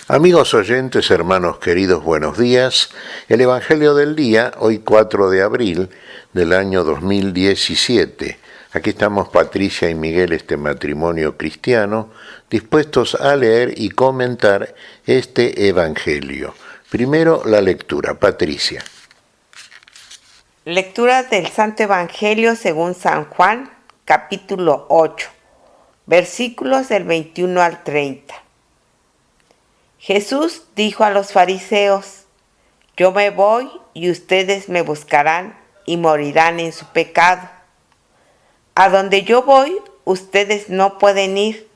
Amigos oyentes, hermanos queridos, buenos días. El Evangelio del día, hoy 4 de abril del año 2017. Aquí estamos Patricia y Miguel, este matrimonio cristiano, dispuestos a leer y comentar este Evangelio. Primero la lectura. Patricia. Lectura del Santo Evangelio según San Juan, capítulo 8, versículos del 21 al 30. Jesús dijo a los fariseos: Yo me voy y ustedes me buscarán y morirán en su pecado. A donde yo voy, ustedes no pueden ir.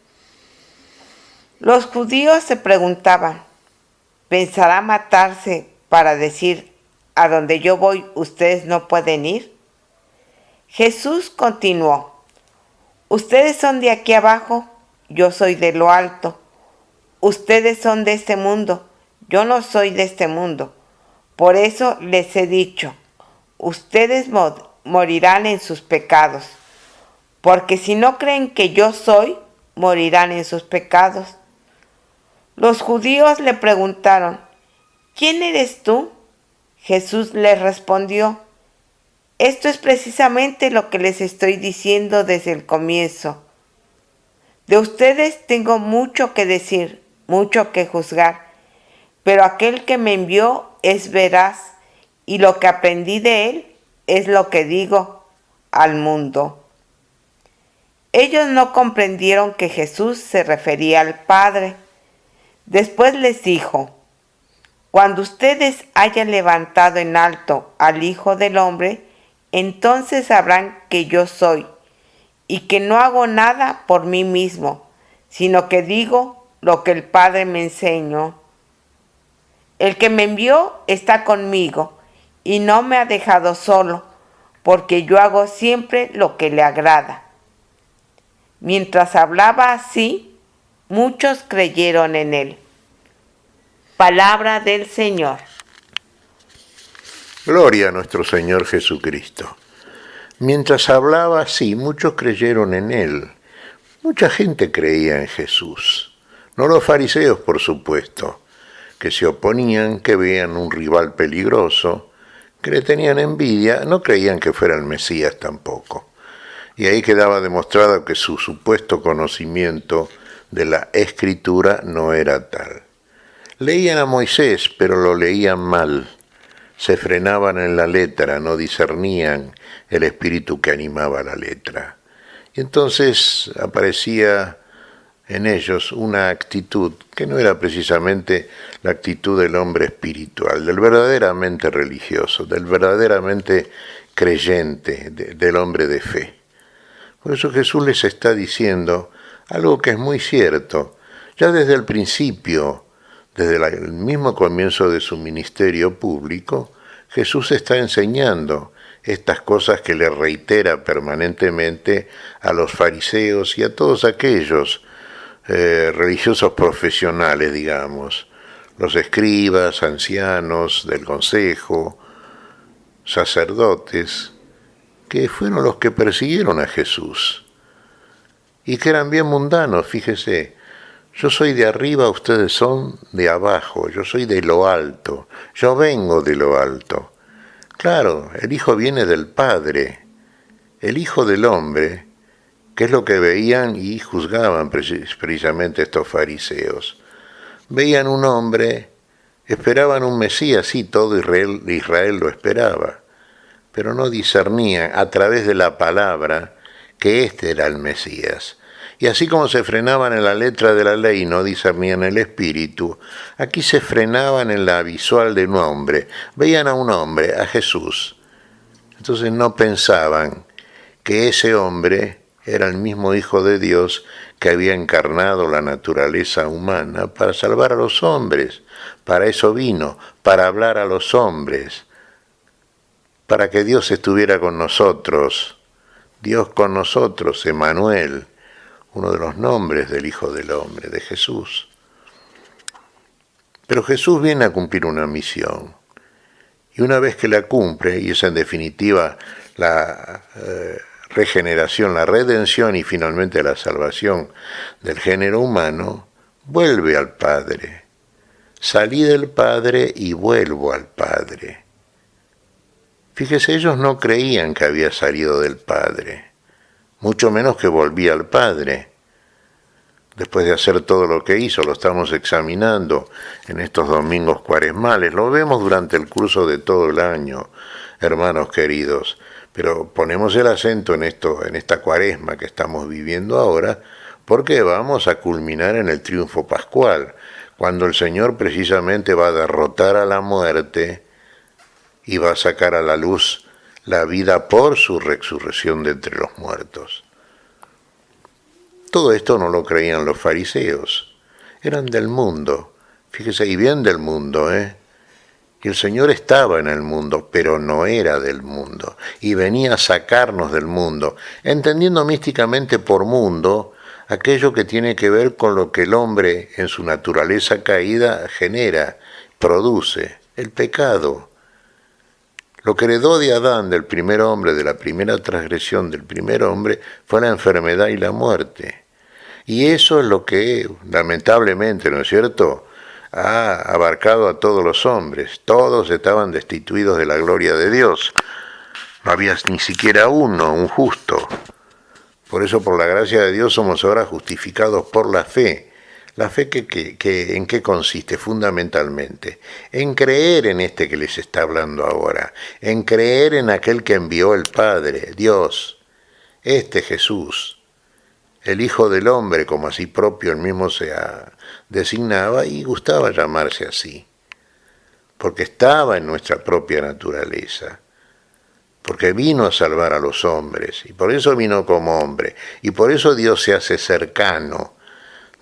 Los judíos se preguntaban: ¿pensará matarse para decir: a donde yo voy, ustedes no pueden ir? Jesús continuó: Ustedes son de aquí abajo, yo soy de lo alto. Ustedes son de este mundo, yo no soy de este mundo. Por eso les he dicho, ustedes morirán en sus pecados. Porque si no creen que yo soy, morirán en sus pecados. Los judíos le preguntaron: ¿Quién eres tú? Jesús les respondió: Esto es precisamente lo que les estoy diciendo desde el comienzo. De ustedes tengo mucho que decir, mucho que juzgar, pero aquel que me envió es veraz, y lo que aprendí de él es lo que digo al mundo. Ellos no comprendieron que Jesús se refería al Padre. Después les dijo: Cuando ustedes hayan levantado en alto al Hijo del Hombre, entonces sabrán que yo soy, y que no hago nada por mí mismo, sino que digo lo que el Padre me enseñó. El que me envió está conmigo, y no me ha dejado solo, porque yo hago siempre lo que le agrada. Mientras hablaba así, muchos creyeron en él. Palabra del Señor. Gloria a nuestro Señor Jesucristo. Mientras hablaba así, muchos creyeron en él. Mucha gente creía en Jesús. No los fariseos, por supuesto, que se oponían, que veían un rival peligroso, que le tenían envidia, no creían que fuera el Mesías tampoco. Y ahí quedaba demostrado que su supuesto conocimiento de la Escritura no era tal. Leían a Moisés, pero lo leían mal. Se frenaban en la letra, no discernían el espíritu que animaba la letra. Y entonces aparecía en ellos una actitud que no era precisamente la actitud del hombre espiritual, del verdaderamente religioso, del verdaderamente creyente, del hombre de fe. Por eso Jesús les está diciendo algo que es muy cierto. Ya desde el principio, desde el mismo comienzo de su ministerio público, Jesús está enseñando estas cosas que le reitera permanentemente a los fariseos y a todos aquellos religiosos profesionales, digamos, los escribas, ancianos del consejo, sacerdotes, que fueron los que persiguieron a Jesús y que eran bien mundanos. Fíjese, yo soy de arriba, ustedes son de abajo, yo soy de lo alto, yo vengo de lo alto. Claro, el Hijo viene del Padre, el Hijo del Hombre, que es lo que veían y juzgaban precisamente estos fariseos. Veían un hombre, esperaban un Mesías, sí, todo Israel lo esperaba, pero no discernían a través de la palabra que este era el Mesías. Y así como se frenaban en la letra de la ley y no discernían el espíritu, aquí se frenaban en la visual de un hombre. Veían a un hombre, a Jesús. Entonces no pensaban que ese hombre era el mismo Hijo de Dios que había encarnado la naturaleza humana para salvar a los hombres. Para eso vino, para hablar a los hombres, para que Dios estuviera con nosotros. Dios con nosotros, Emmanuel, uno de los nombres del Hijo del Hombre, de Jesús. Pero Jesús viene a cumplir una misión. Y una vez que la cumple, y es en definitiva la regeneración, la redención y finalmente la salvación del género humano, vuelve al Padre. salí del Padre y vuelvo al Padre. Fíjese, ellos no creían que había salido del Padre, mucho menos que volvía al Padre. Después de hacer todo lo que hizo, lo estamos examinando en estos domingos cuaresmales, lo vemos durante el curso de todo el año, hermanos queridos, pero ponemos el acento en esta cuaresma que estamos viviendo ahora, porque vamos a culminar en el triunfo pascual, cuando el Señor precisamente va a derrotar a la muerte y va a sacar a la luz la vida por su resurrección de entre los muertos. Todo esto no lo creían los fariseos, eran del mundo, fíjese, y bien del mundo, Y el Señor estaba en el mundo, pero no era del mundo, y venía a sacarnos del mundo, entendiendo místicamente por mundo aquello que tiene que ver con lo que el hombre en su naturaleza caída genera, produce, el pecado. Lo que heredó de Adán, del primer hombre, de la primera transgresión del primer hombre, fue la enfermedad y la muerte. Y eso es lo que, lamentablemente, ¿no es cierto?, ha abarcado a todos los hombres. Todos estaban destituidos de la gloria de Dios. No había ni siquiera uno, un justo. Por eso, por la gracia de Dios, somos ahora justificados por la fe. La fe que ¿en qué consiste? Fundamentalmente en creer en este que les está hablando ahora, en creer en aquel que envió el Padre, Dios, este Jesús, el Hijo del Hombre, como así propio él mismo se designaba y gustaba llamarse así, porque estaba en nuestra propia naturaleza, porque vino a salvar a los hombres, y por eso vino como hombre, y por eso Dios se hace cercano,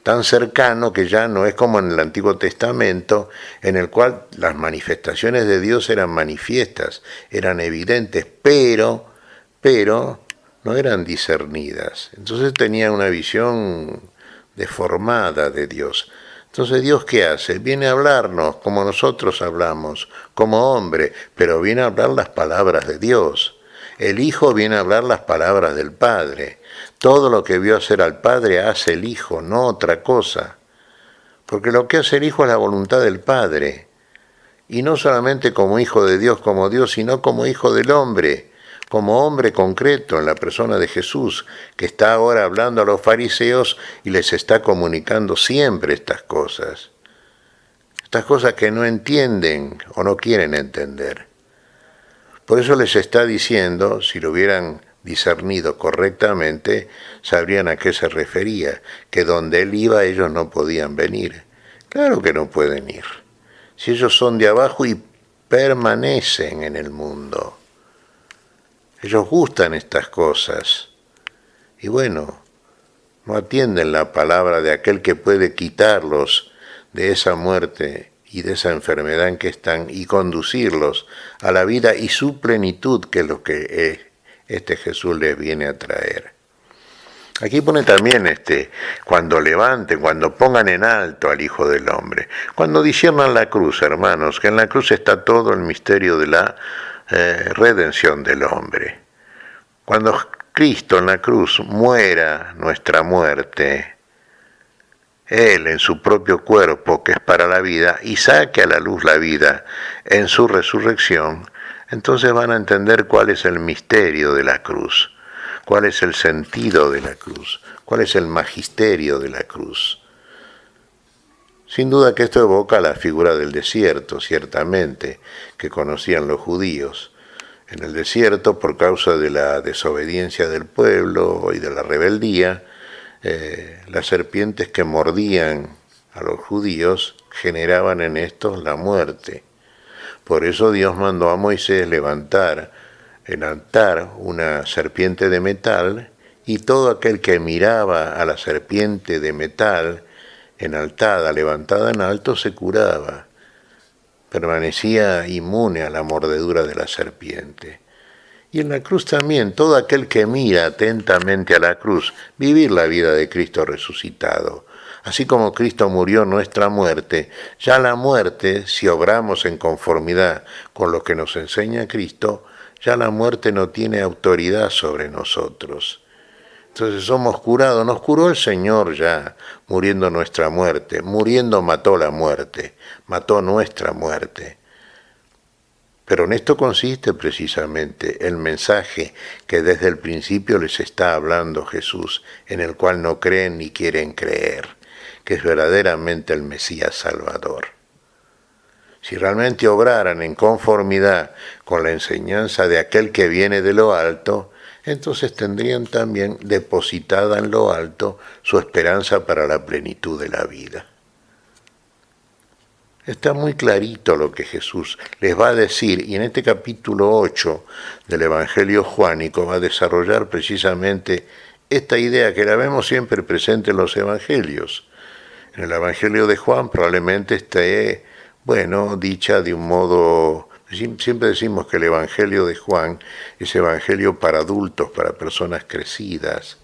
tan cercano que ya no es como en el Antiguo Testamento, en el cual las manifestaciones de Dios eran manifiestas, eran evidentes, pero no eran discernidas. Entonces tenía una visión deformada de Dios. Entonces Dios, ¿qué hace? Viene a hablarnos como nosotros hablamos, como hombre, pero viene a hablar las palabras de Dios. El Hijo viene a hablar las palabras del Padre. Todo lo que vio hacer al Padre hace el Hijo, no otra cosa. Porque lo que hace el Hijo es la voluntad del Padre. Y no solamente como Hijo de Dios, como Dios, sino como Hijo del hombre, como hombre concreto en la persona de Jesús, que está ahora hablando a los fariseos y les está comunicando siempre estas cosas que no entienden o no quieren entender. Por eso les está diciendo, si lo hubieran discernido correctamente, sabrían a qué se refería, que donde él iba ellos no podían venir. Claro que no pueden ir, si ellos son de abajo y permanecen en el mundo. Ellos gustan estas cosas y bueno, no atienden la palabra de aquel que puede quitarlos de esa muerte y de esa enfermedad en que están y conducirlos a la vida y su plenitud, que es lo que este Jesús les viene a traer. Aquí pone también cuando levanten, cuando pongan en alto al Hijo del Hombre, cuando disciernan la cruz, hermanos, que en la cruz está todo el misterio de la redención del hombre. Cuando Cristo en la cruz muera nuestra muerte, Él en su propio cuerpo, que es para la vida, y saque a la luz la vida en su resurrección, entonces van a entender cuál es el misterio de la cruz, cuál es el sentido de la cruz, cuál es el magisterio de la cruz. Sin duda que esto evoca la figura del desierto, ciertamente, que conocían los judíos. En el desierto, por causa de la desobediencia del pueblo y de la rebeldía, las serpientes que mordían a los judíos generaban en estos la muerte. Por eso Dios mandó a Moisés levantar en altar una serpiente de metal, y todo aquel que miraba a la serpiente de metal enaltada, levantada en alto, se curaba, permanecía inmune a la mordedura de la serpiente. Y en la cruz también, todo aquel que mira atentamente a la cruz, vivir la vida de Cristo resucitado. Así como Cristo murió nuestra muerte, ya la muerte, si obramos en conformidad con lo que nos enseña Cristo, ya la muerte no tiene autoridad sobre nosotros. Entonces somos curados, nos curó el Señor ya, muriendo nuestra muerte, muriendo mató la muerte, mató nuestra muerte. Pero en esto consiste precisamente el mensaje que desde el principio les está hablando Jesús, en el cual no creen ni quieren creer, que es verdaderamente el Mesías Salvador. Si realmente obraran en conformidad con la enseñanza de aquel que viene de lo alto, entonces tendrían también depositada en lo alto su esperanza para la plenitud de la vida. Está muy clarito lo que Jesús les va a decir, y en este capítulo 8 del Evangelio juánico va a desarrollar precisamente esta idea que la vemos siempre presente en los Evangelios. En el Evangelio de Juan probablemente esté, dicha de un modo. Siempre decimos que el Evangelio de Juan es evangelio para adultos, para personas crecidas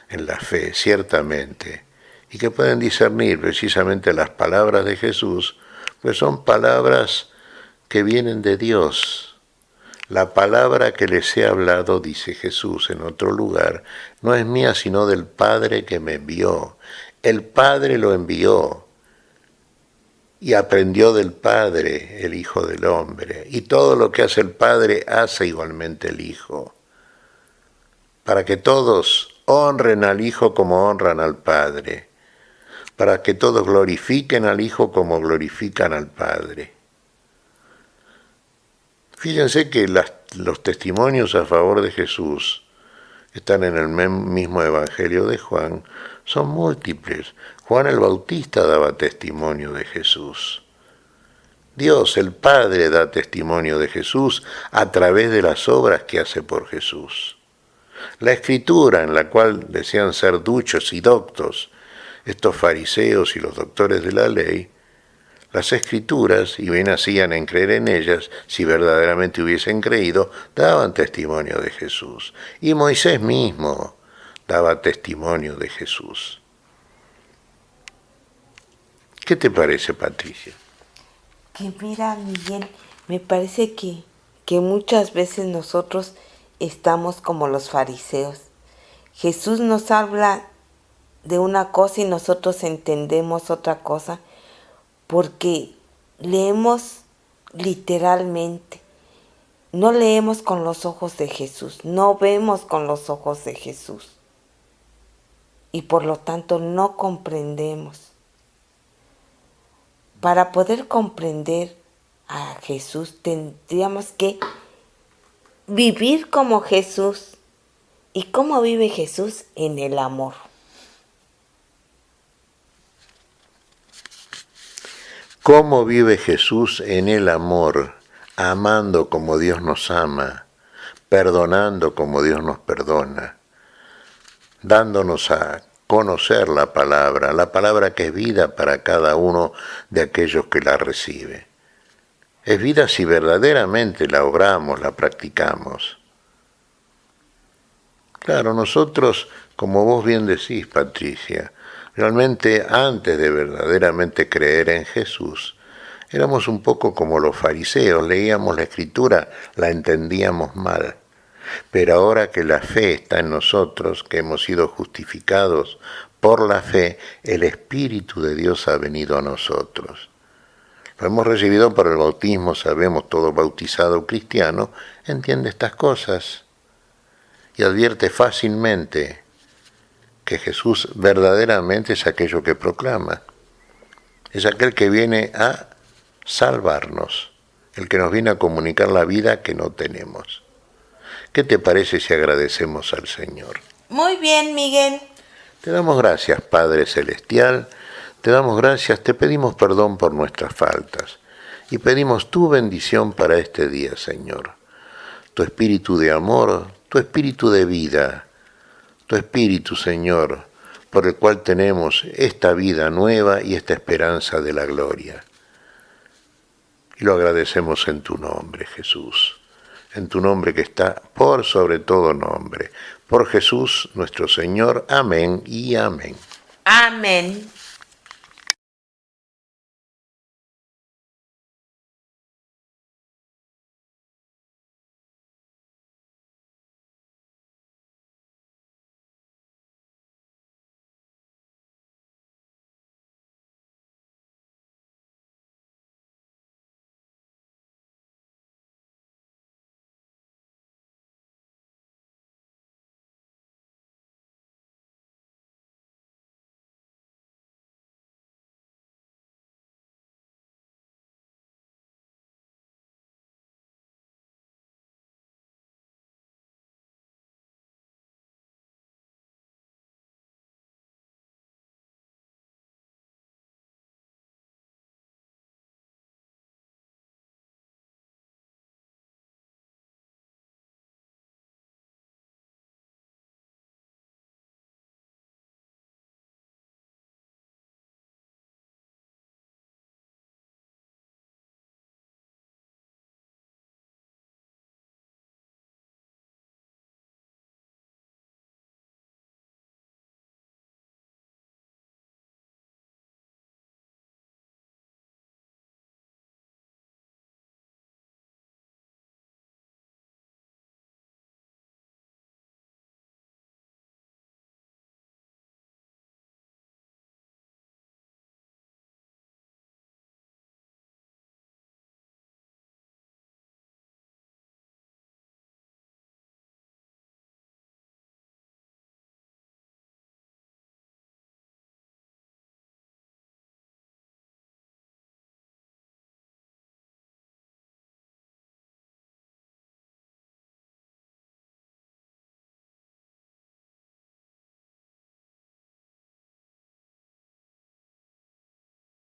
en la fe, ciertamente, y que pueden discernir precisamente las palabras de Jesús, pues son palabras que vienen de Dios. La palabra que les he hablado, dice Jesús en otro lugar, no es mía sino del Padre que me envió. El Padre lo envió. Y aprendió del Padre, el Hijo del Hombre. Y todo lo que hace el Padre hace igualmente el Hijo. Para que todos honren al Hijo como honran al Padre. Para que todos glorifiquen al Hijo como glorifican al Padre. Fíjense que los testimonios a favor de Jesús están en el mismo Evangelio de Juan, son múltiples. Juan el Bautista daba testimonio de Jesús. Dios, el Padre, da testimonio de Jesús a través de las obras que hace por Jesús. La Escritura, en la cual decían ser duchos y doctos estos fariseos y los doctores de la ley, las Escrituras, y bien hacían en creer en ellas, si verdaderamente hubiesen creído, daban testimonio de Jesús. Y Moisés mismo daba testimonio de Jesús. ¿Qué te parece, Patricia? Que mira, Miguel, me parece que muchas veces nosotros estamos como los fariseos. Jesús nos habla de una cosa y nosotros entendemos otra cosa, porque leemos literalmente, no leemos con los ojos de Jesús, no vemos con los ojos de Jesús, y por lo tanto no comprendemos. Para poder comprender a Jesús tendríamos que vivir como Jesús. ¿Y cómo vive Jesús? En el amor. ¿Cómo vive Jesús en el amor? Amando como Dios nos ama, perdonando como Dios nos perdona, dándonos a conocer la palabra que es vida para cada uno de aquellos que la recibe. Es vida si verdaderamente la obramos, la practicamos. Claro, nosotros, como vos bien decís, Patricia, realmente antes de verdaderamente creer en Jesús, éramos un poco como los fariseos, leíamos la Escritura, la entendíamos mal. Pero ahora que la fe está en nosotros, que hemos sido justificados por la fe, el Espíritu de Dios ha venido a nosotros. Lo hemos recibido por el bautismo, sabemos, todo bautizado cristiano entiende estas cosas y advierte fácilmente que Jesús verdaderamente es aquello que proclama. Es aquel que viene a salvarnos, el que nos viene a comunicar la vida que no tenemos. ¿Qué te parece si agradecemos al Señor? Muy bien, Miguel. Te damos gracias, Padre Celestial, te damos gracias, te pedimos perdón por nuestras faltas y pedimos tu bendición para este día, Señor. Tu espíritu de amor, tu espíritu de vida, tu espíritu, Señor, por el cual tenemos esta vida nueva y esta esperanza de la gloria. Y lo agradecemos en tu nombre, Jesús. En tu nombre que está por sobre todo nombre. Por Jesús nuestro Señor. Amén y amén. Amén.